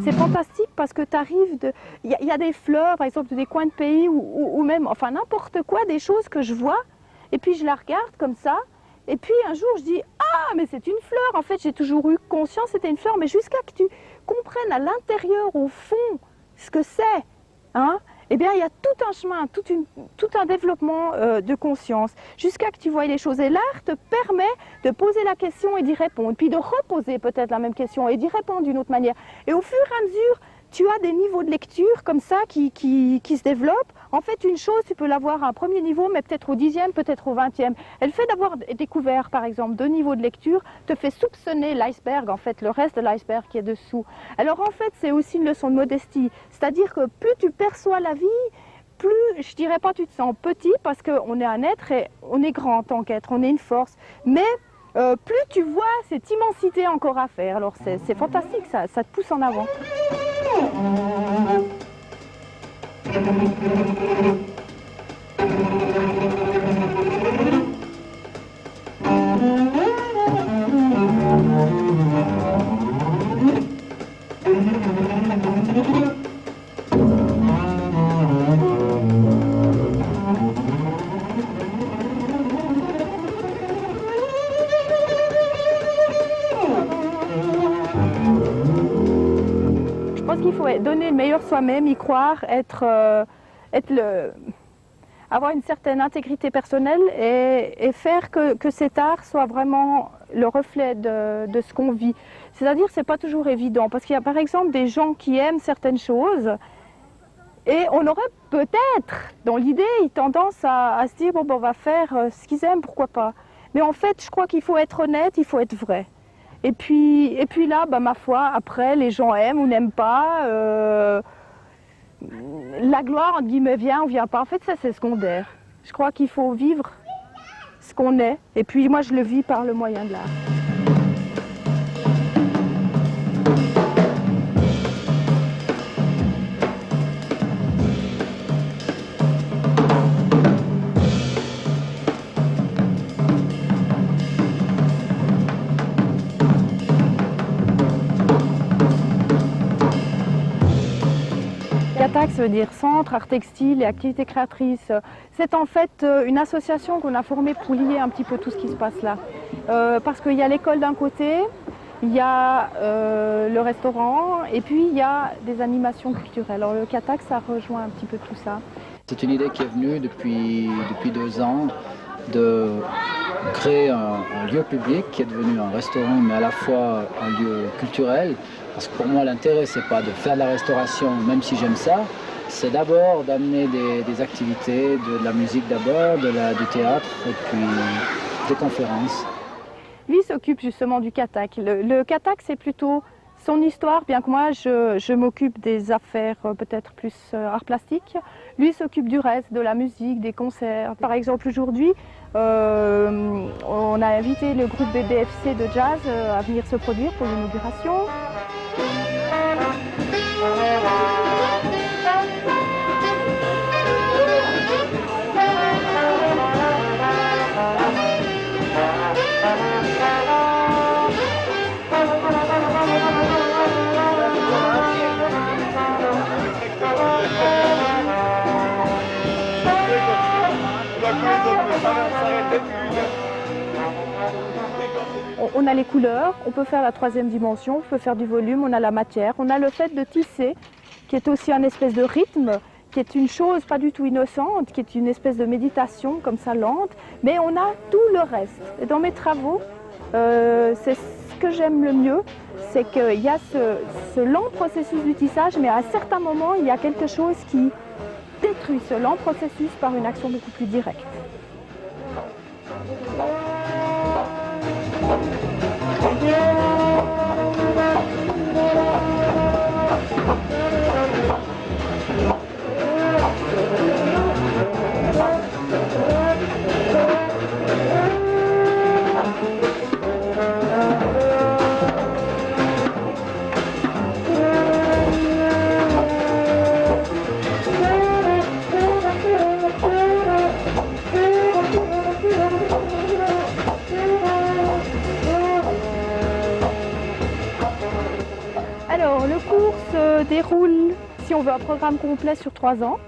c'est fantastique parce que tu arrives de... Il y a des fleurs, par exemple, des coins de pays ou même, enfin n'importe quoi, des choses que je vois et puis je la regarde comme ça et puis un jour je dis « Ah, mais c'est une fleur !» En fait, j'ai toujours eu conscience que c'était une fleur, mais jusqu'à que tu comprennes à l'intérieur, au fond, ce que c'est, hein, eh bien, il y a tout un chemin, tout un développement de conscience, jusqu'à que tu vois les choses. Et l'art te permet de poser la question et d'y répondre, puis de reposer peut-être la même question et d'y répondre d'une autre manière. Et au fur et à mesure, tu as des niveaux de lecture comme ça qui se développent. En fait, une chose, tu peux l'avoir à un premier niveau, mais peut-être au 10e, peut-être au 20e. Et le fait d'avoir découvert, par exemple, 2 niveaux de lecture, te fait soupçonner l'iceberg, en fait, le reste de l'iceberg qui est dessous. Alors, en fait, c'est aussi une leçon de modestie. C'est-à-dire que plus tu perçois la vie, plus, je dirais pas tu te sens petit, parce qu'on est un être et on est grand en tant qu'être, on est une force. Mais plus tu vois cette immensité encore à faire. Alors, c'est fantastique, ça te pousse en avant. Je pense qu'il faut donner le meilleur soi-même, y croire, avoir une certaine intégrité personnelle et faire que cet art soit vraiment le reflet de ce qu'on vit. C'est-à-dire que ce n'est pas toujours évident, parce qu'il y a par exemple des gens qui aiment certaines choses et on aurait peut-être, dans l'idée, tendance à se dire bon, ben, on va faire ce qu'ils aiment, pourquoi pas. Mais en fait, je crois qu'il faut être honnête, il faut être vrai. Et puis là, bah, ma foi, après, les gens aiment ou n'aiment pas. La gloire, entre guillemets, vient ou vient pas. En fait, ça, c'est secondaire. Je crois qu'il faut vivre ce qu'on est. Et puis, moi, je le vis par le moyen de l'art. CATAC, ça veut dire Centre Art Textile et Activités Créatrices. C'est en fait une association qu'on a formée pour lier un petit peu tout ce qui se passe là. Parce qu'il y a l'école d'un côté, il y a le restaurant et puis il y a des animations culturelles. Alors le CATAC, ça rejoint un petit peu tout ça. C'est une idée qui est venue depuis 2 ans de créer un lieu public qui est devenu un restaurant mais à la fois un lieu culturel. Parce que pour moi, l'intérêt, c'est pas de faire de la restauration, même si j'aime ça, c'est d'abord d'amener des activités, de la musique d'abord, du théâtre et puis des conférences. Lui s'occupe justement du CATAC. Le CATAC, c'est plutôt son histoire, bien que moi, je m'occupe des affaires peut-être plus art plastique. Lui s'occupe du reste, de la musique, des concerts. Par exemple, aujourd'hui, on a invité le groupe BBFC de jazz à venir se produire pour l'inauguration. On a les couleurs, on peut faire la 3e dimension, on peut faire du volume, on a la matière, on a le fait de tisser, qui est aussi un espèce de rythme, qui est une chose pas du tout innocente, qui est une espèce de méditation comme ça lente, mais on a tout le reste. Et dans mes travaux, c'est ce que j'aime le mieux, c'est qu'il y a ce lent processus du tissage, mais à un certain moment, il y a quelque chose qui détruit ce lent processus par une action beaucoup plus directe. se déroule, si on veut, un programme complet sur 3 ans.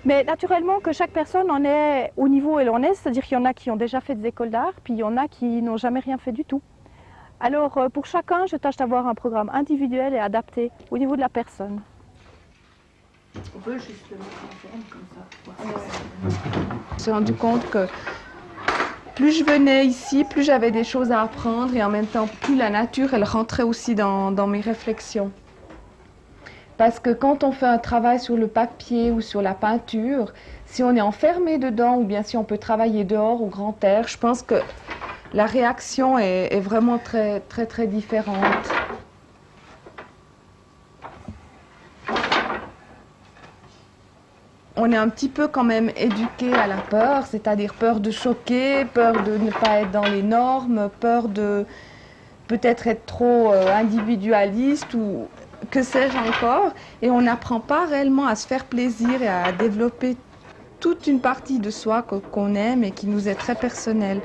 Mais naturellement que chaque personne en est au niveau où elle en est, c'est-à-dire qu'il y en a qui ont déjà fait des écoles d'art, puis il y en a qui n'ont jamais rien fait du tout. Alors pour chacun, je tâche d'avoir un programme individuel et adapté au niveau de la personne. On peut juste le mettre en forme comme ça. Je me suis rendu compte que plus je venais ici, plus j'avais des choses à apprendre et en même temps, plus la nature, elle rentrait aussi dans mes réflexions. Parce que quand on fait un travail sur le papier ou sur la peinture, si on est enfermé dedans ou bien si on peut travailler dehors au grand air, je pense que la réaction est vraiment très, très, très différente. On est un petit peu quand même éduqué à la peur, c'est-à-dire peur de choquer, peur de ne pas être dans les normes, peur de peut-être être trop individualiste ou que sais-je encore. Et on n'apprend pas réellement à se faire plaisir et à développer toute une partie de soi qu'on aime et qui nous est très personnelle.